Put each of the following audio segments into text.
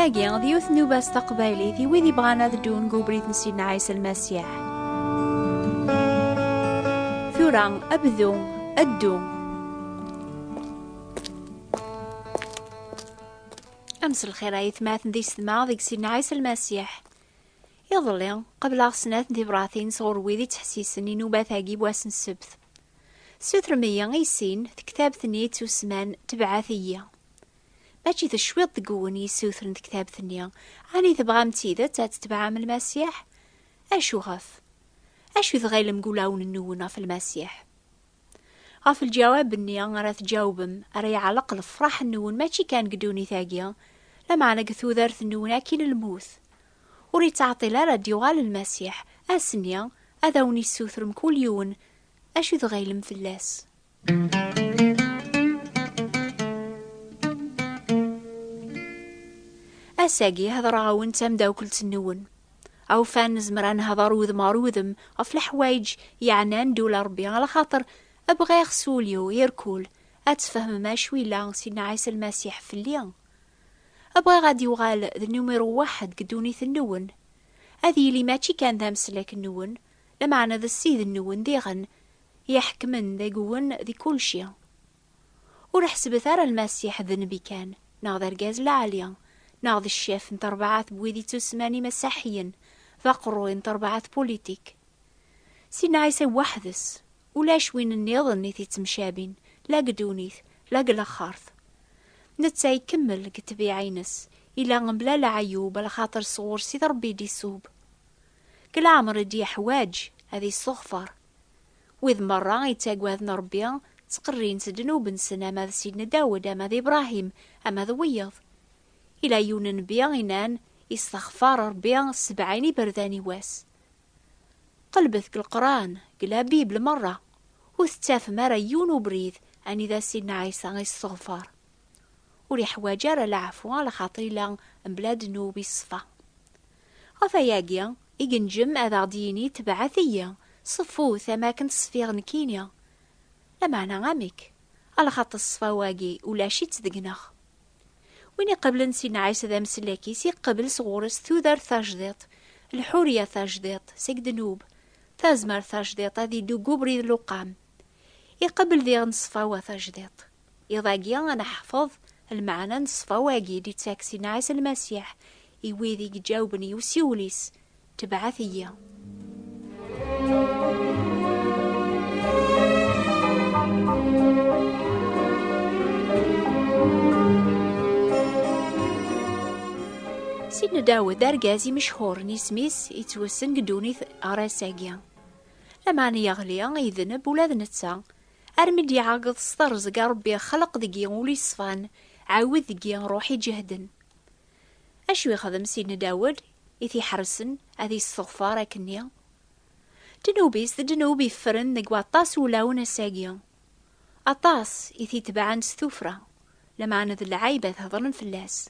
ثاقي ضيوث نوباس تقبايلي ذي وذي بغانا ذدون قوبريث نسينا عيسى المسيح ثوران أبذو أدو أمس الخير أيثماث ذي سما ذيك سيدنا عيسى المسيح يظلي قبل أغسنات ذي براثين صور وذي تحسيسني نوبا ثاقي بواسن السبت سوترمية غيسين في كتاب ثنيت وسمان تبعاثية ماشي ذا شويط تقون يسوثرن كتاب ثنية عني تبغى متيدة تتبع من المسيح أشو غف أشو ذغيل مقولاون النونة في المسيح غف الجواب اني انا تجاوبم اري على الاقل فرح النون ماشي كان قدوني ثاقية لما انا قثو ذارث النون اكل الموث وريت تعطي لا ديوغال المسيح اسنيا اذاوني السوثرم كل يون أشو ذغيل مفلاس أساقي هذا راون تمدا كل تنون أو فان زمران هذا روذ ماروذم أفل حوايج يعنان دول ربي على خاطر أبغى يغسوليو يركول أتفهم ما شوي لا سيدنا عيسى المسيح في اليوم أبغى غادي يغال ذا نمرو واحد قدوني ثنون هذه اللي ماشي كان ذا مسلك النون لمعنى ذا السيد النون ديغن يحكمن ذا قون ذي كل شي ورح سبثار المسيح ذنبي كان ناظر رقاز العالية ناظر الشيف انت ربعات بويدي تسماني مسيحيا فقرو انت ربعات بوليتيك سيدنا عيسى وحدس ولاش وين النظر نيثي تمشابين لا قدونيث لا قلا خارث نتسا يكمل كتبي عينس إلا غنبلا لعيوب على خاطر صغور سيد ربي دي صوب كل عمر دي حواج هذه الصغفر وإذ مرة يتاقواذ نربيا تقرين سدنوب نسنا ماذا سيدنا داود ماذا إبراهيم أما ذا ويض إلى يون نبيا غنان يستغفر ربيا 70 برداني واس قلبث القرآن قلا بيبل مرة وستاف مرة يون وبريد أني ذا سيدنا عيسى يستغفر ولي حواجار العفو على خاطري لا بلاد نوبي الصفا غفاياقيا إيجنجم أذا ديني تبعثية صفو ثماكن تصفيغ نكينيا لمعنى غامك على خاطر الصفا واقي ولا شي تصدقناخ ويني قبل نسينا عيسى ذا مسلاكي سي قبل صغورس ثوذر ثاجديط الحورية ثاجديط سيك دنوب ثازمر ثاجديط هذي دو قبري اللقام يقبل ذي نصفا وثاجديط يضاقيا أنا حفظ المعنى نصفا واقي دي تاكسينا عيسى المسيح يويذي جاوبني وسيوليس تبعثية سيدنا داود دار قازي مشهور نسميس يتوسن قدوني أراساقيا لما أنا يغليا يذنب ولا ذنتسا أرمد يعاقض سترزق ربي خلق دقيا ولي صفان عاوذ دقيا روحي جهدن أشو يخدم سيدنا داود يثي حرسن هذه الصغفار أكنيا دنوبيس دنوبي فرن نقوى الطاس ولاون الساقيا الطاس يثي تبعان ستوفرة لما أنا ذا العيبة هضرن فلاس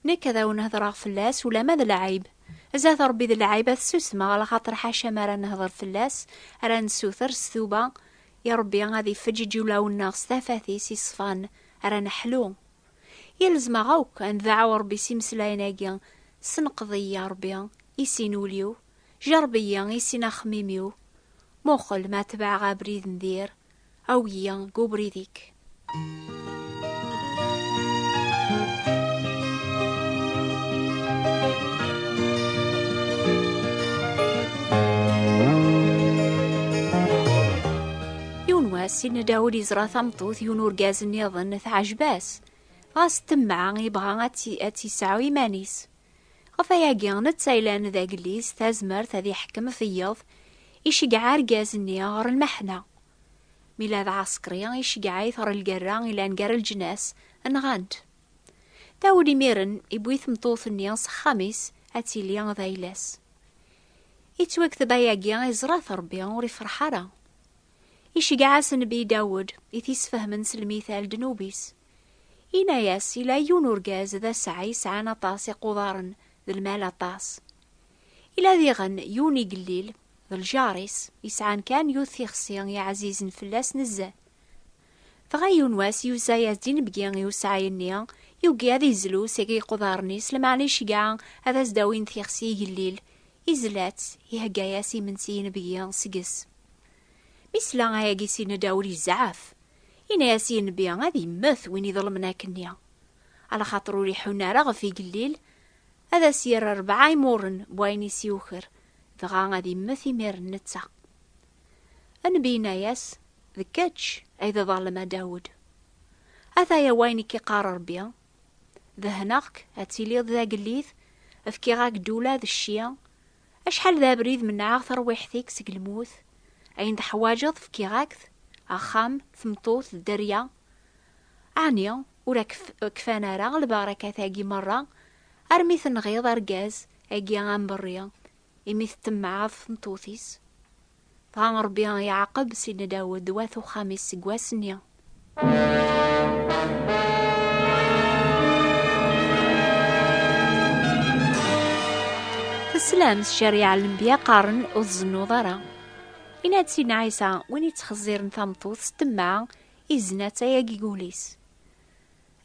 نكذا ونهضر فلاس ولا ماذا العيب زاد ربي ذا العيبة السوسمة على خاطر حاشا ما نهضر فلاس أرا نسوثر ستوبة يا ربي غادي فجي ولاو الناس ثافاثي سي صفان أرا نحلو يلزم غوك أن ذعو ربي سيمسلايناقيا سنقضي يا ربي يسينوليو جربيا يسينا خميميو موخل ما تبع غابريد ندير أويا قوبريديك سيدنا داود يزرع ثمطوث يونور قازن يظن عجباس غاس تمعا يبغى أتي ساعوي مانيس غفاياقيا نتسايلان ذا قليس تازمرت هذي حكم فيض يشقع رقازني غر المحنة ميلاد عسكريا يشقع يثر القرا إلى نقر الجناس انغاند داود يميرن يبوي ثمطوث النياس خامس أتي ليان ذايلاس يتوكث باياقيا يزرع ثربيا وري فرحارا يشقع سنبي داود يثيس فهمن سلميثال دنوبيس إناياس إلا يونور قاز ذا سعي سعانا طاس يقضارن ذا المال طاس إلا ذي غن يوني قليل ذا الجاريس يسعان كان يوثي خصيان يا عزيز فلاس نزه فغيون واس يوسايا دين بقيان يوسعي النيا يوقي هذا يزلو سيقي قدارنيس لمعنيش قاع هذا زداوين ثيخسي الليل إزلات يهقا ياسي من سين بيان سقس مثلا هاقي سين داوري الزعاف إنا ياسين بيان هذي مث وين يظلمنا كنيا على خاطرو ريحونا رغ في قليل هذا سير 4 يمورن بوين سيوخر دغا غادي مثي مير النتا أنبينا ياس ذكاتش أيضا ظالما داود هذا يا ويني كي قارر بيا ذهناك هاتيلي ذا قليث افكي غاك دولا ذا الشيا أشحال ذا بريد من عاثر ويحثيك سق الموث أين ذا حواجض فكي غاكث أخام ثمطوث الدريا عنيا ولا كفانا راه البركة ثاقي مرة أرميث نغيض أرقاز أجي عن بريا إميث تمعاض ثمطوثيس طعام ربيان يعقب سيدنا داود دواثو خامس سقواسنيا تسلام الشريعة الانبياء قارن وزنو ضرا إنا تسينا عيسى وين يتخزير نثامطوث ستمع إزناتا ياقي قوليس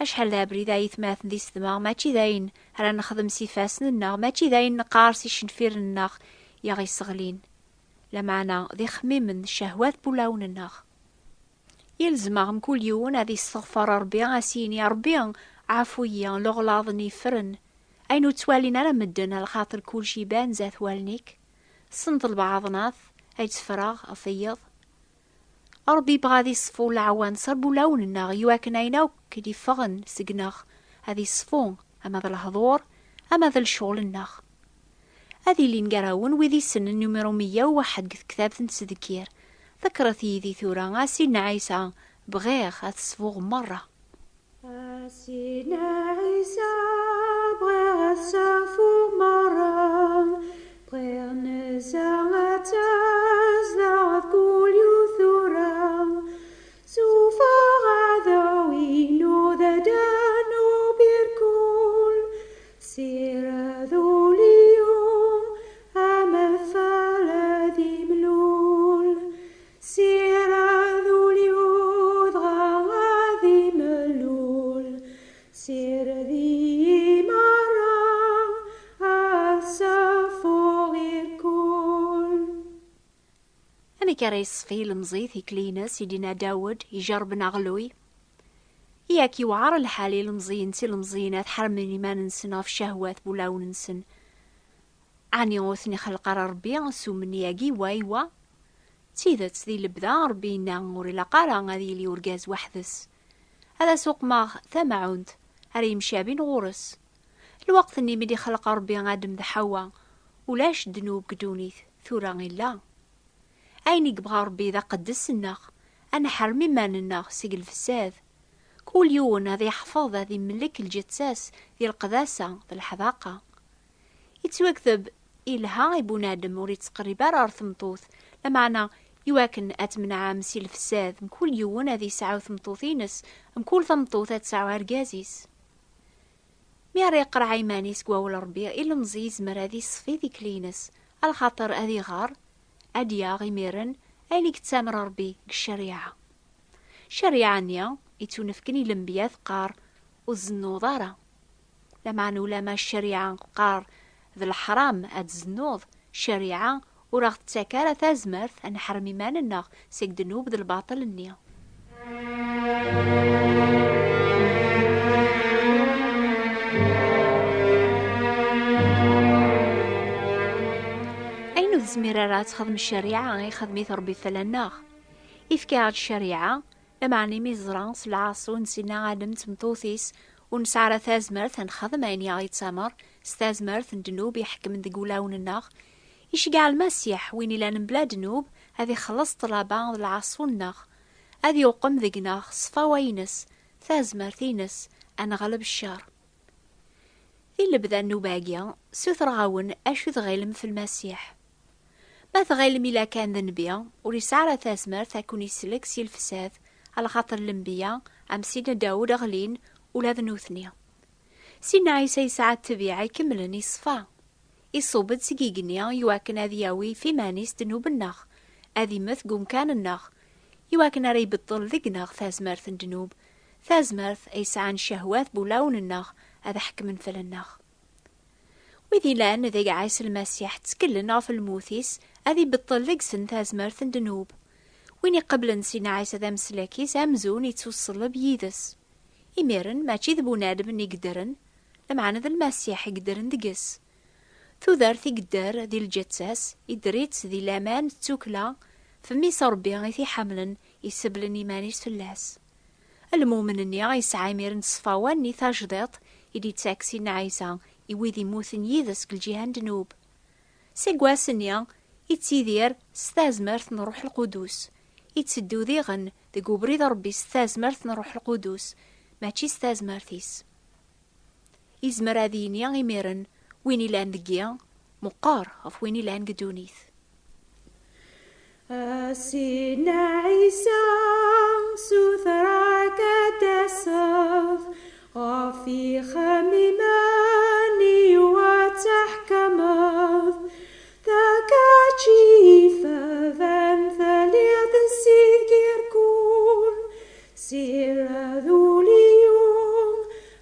أشحال ذا بريدا يثماث دي ستما ماشي داين هلا نخدم سيفاسن الناغ ماشي داين نقار سي شنفير الناغ ياغي صغلين لمعنا ذي خميم شهوات بولاون الناغ يلزمهم كل يوم هذي استغفر ربي غاسيني ربي عفويا لغلاظني فرن أينو توالينا أنا مدن الخاطر كل شي بان زاث والنيك صنت البعض ناث أي تفراغ أفيض ربي بغادي صفو العوان صربو لون الناغ يواكن أيناو كدي فغن سقناغ هذي صفون أما ذا الهضور أما ذا الشغل الناغ هذي اللي نقراون وذي سن النمرو 101 كتاب تنسذكير ذكرت يدي ثورا غاسينا عيسى بغيخ أتصفوغ مرة سيدنا عيسى بغيغ صفو مرة بغيغ نزع تزدغ كل يثورا سوفا غاذا وينو ذا دانو بيركول سير ذو اليوم أمثال ذي ملول سير ذو اليوم غاذي ملول سير ذي مرة أصفو غير كل أنا كريس في المزيث كلينا سيدنا داود يجرب نغلوي ياك يوعر الحالي المزين تي المزينات حرمني ما ننسنا في شهوات بولاو ننسن عني غوثني خلق ربي سو من ياقي وايوا تيذات ذي لبدا ربي نغوري لقارا غادي لي ورقاز وحدس هذا سوق ماغ ثمعوند هري يمشي بين غورس الوقت اني مدي خلق ربي غادم ذا حوا ولاش دنوب قدونيث ثورا غيلا أيني قبغى ربي ذا قدس الناغ أنا حرمي ما الناغ سيق الفساد كل يوم هذا يحفظ هذا يملك الجتساس ذي القداسة ذي الحذاقة يتوكذب إلها يبونادم وريت تقريبا رثمطوث لمعنى يواكن أتمنع عام سي الفساد مكل يوم هذا يسعو ثمطوثينس مكل ثمطوث تسعو هرقازيس ميار يقرع عيمانيس قواول ربي إلا مزيز مرادي صفي ذي كلينس الخاطر هذي غار أديا غيميرن أيني كتامر ربي الشريعة شريعة نيا يتونفكني لنبيا ثقار وزنوضارا لمعنى لما الشريعة قار ذا الحرام أتزنوض شريعة وراغ تساكارة تازمرث أن حرمي مان الناغ سيقدنوب ذا الباطل النيا أينو زميرارات خدم الشريعة غي خدمي ربي ثلناغ إفكي هاد الشريعة لمعني ميزران سلعاصو نسينا عادم تمطوثيس ونسعر ثازمرث نخدم عيني غيتسامر ستازمرث ندنوب يحكم ذقولاون الناغ يشقع المسيح وين إلا نبلا دنوب هذي خلص طلابا العصو الناغ هذي يقوم ذقناغ صفا وينس ثازمرثينس أنا غلب الشار ذي اللي بدا النوباقيا سوث رغاون أشو ذغيلم في المسيح ما ثغيلم إلا كان ذنبيا وريسعر ثازمرث أكون يسلك سي الفساد على خاطر الانبياء عم سيدنا داود غلين ولا ذنوثنيا سيدنا عيسى يسعى التبيع يكملن يصفى يصوبد سقيقنيا يواكن هذي ياوي في مانيس دنوب الناغ هذي مث قوم كان الناغ يواكن ري بطل ذقناغ ثازمرث دنوب ثازمرث يسعان شهوات بولاون النغ هذا حكم فل النغ. وذي لان ذي عيس المسيح تكلنا في الموثيس هذي بطلق سن ثازمرث دنوب، ويني قبل نسينا عيس ذا مسلاكيس أمزون يتوصل بيدس إميرن ما تشي ذبو نادم يقدرن لمعنا ذا المسيح يقدرن دقس ثوذارث يقدر ذي الجتساس يدريت ذي لامان توكلا فمي صربي غيثي حملا يسبلن إيمانيس فلاس. المؤمن اني يسعى ميرن صفاوان ني ثاجدط يدي تاكسي نعيسا يويذي موثن يذس الجيهان دنوب. سيقواسنيا يتسيدير ستازمرث نروح القدوس يتسدو ذيغن ذي قبري ضربي ستازمرث نروح القدوس ماشي ستازمرثيس. يزمر هذيني يميرن ويني لان دقيا مقار غف ويني لان قدونيث. سيدنا عيسى سوثراك تسف غفي خميماني وتحكمث ذاك جيفا ذن ثليث سيد كيركون سير ذوليوم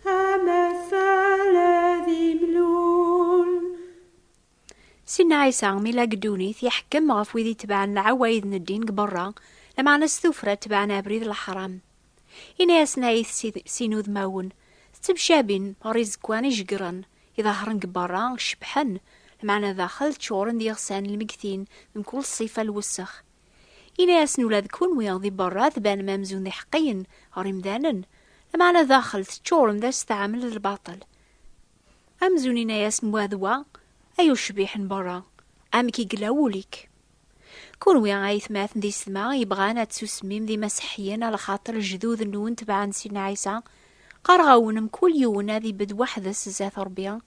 أمثال ملول. سيدنا عيسى ميلا قدونيث يحكم غف ويدي تبعن العوايد الدين قبرا لما نستوفرة تبعنا بريد الحرام. إنا يسنايث سينوذ ماون تبشابين مريز كواني جقرن يظهرن قبرا شبحن لمعنى داخل تشورن ديغسان المكثين من كل صفة الوسخ. إنا يسنو لذكون ويان ذي برا ذبان مامزون ذي حقين غريمدانن لمعنى داخل تشورن ذا استعمل الباطل. أمزون إنا يسنو هذوا أيو شبيحن برا أمكي قلاوليك كون ويان عايث ماثن دي سما يبغانا تسوسميم ذي مسيحيين على خاطر الجذوذ النون تبعن سيدنا عيسى قارغاونم كل يونا ذي بد وحدس زاث ربيا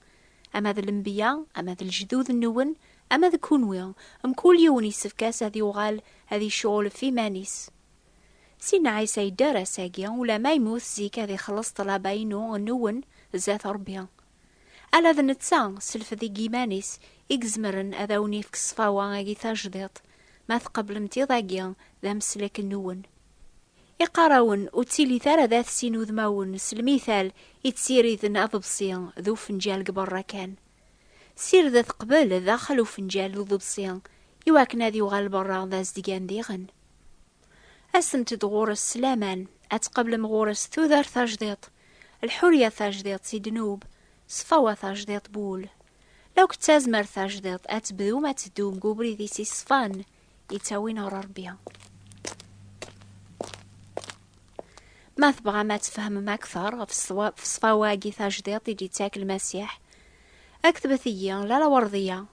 أما ذا الانبياء أما ذا الجذوذ النون أما ذا كون ويان كل يوني سفكاس هذي وغال هذي شغل في مانيس. سيدنا عيسى يدار ساقيا ولا ما يموت زيك هذي خلص طلابينو النون زاث ربيا ألا ذا نتسا سلف ذي جيمانيس إكزمرن أذاوني في كصفاوان أجي ثاجديط ما تقبل متيضاقيا ذا مسلك النون يقاراون وتسيلي ثارة ذات سينو ذماون سلميثال يتسيري ذن أضبصيان ذو فنجال قبرا كان سير ذا قبل داخلو فنجال ذو ضبصيان يواكنا ذي وغال برا ذا زدقان ديغن. أسمت دغورس سلامان أتقبل مغورس ثوذر ثاجديط الحرية ثاجديط سيدنوب صفاوة ثاجديط بول لو كتازمر ثاجديط أتبذو ما تدوم قبري ذي سي صفان يتاوين ربيا. ما تبغى ما تفهم أكثر في صفاواقي ثاجديط يجي تاكل المسيح أكتبثية لا وردية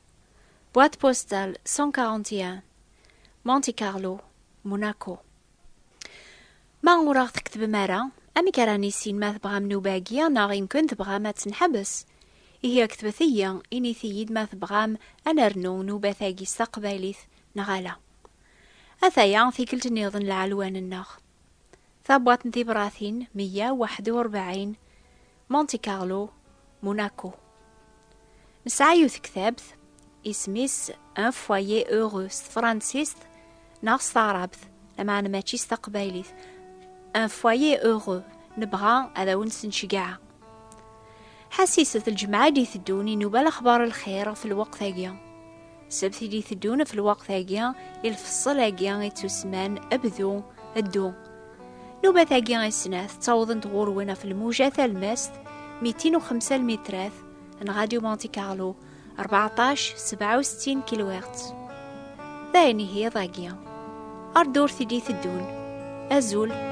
بوات بوستال 141 مونتي كارلو موناكو. ما عمرك تكتب مرة أمي كراني سين ما تبغى منو باقية ناغ يمكن تبغى ما تنحبس هي أكتبثية إني ثيد ما تبغى أنا رنو نوبة ثاقي استقباليث نغالا أثايا في كل تنيضن العلوان النغ ثابوات نتي براثين 141 مونتي كارلو موناكو. نسعيوث كتابث اسميس ان فوايي اوغوس فرانسيس ناقص تعربث لما أنا ماشي استقباليث ان فوايي اوغو نبغى هذا ونس نشجع حسيسة الجماعة دي ثدوني نوبال أخبار الخير في الوقت هاقيا سبثي دي ثدون في الوقت هاقيا الفصل هاقيا يتسمان أبذو الدو نوبة هاقيا السناث تعوضن تغورونا في الموجة الماست 205 المتراث نغاديو مونتي كارلو 1467 كيلوغرتز. ذايني هي ضاقيا أردور ثدي ثدون أزول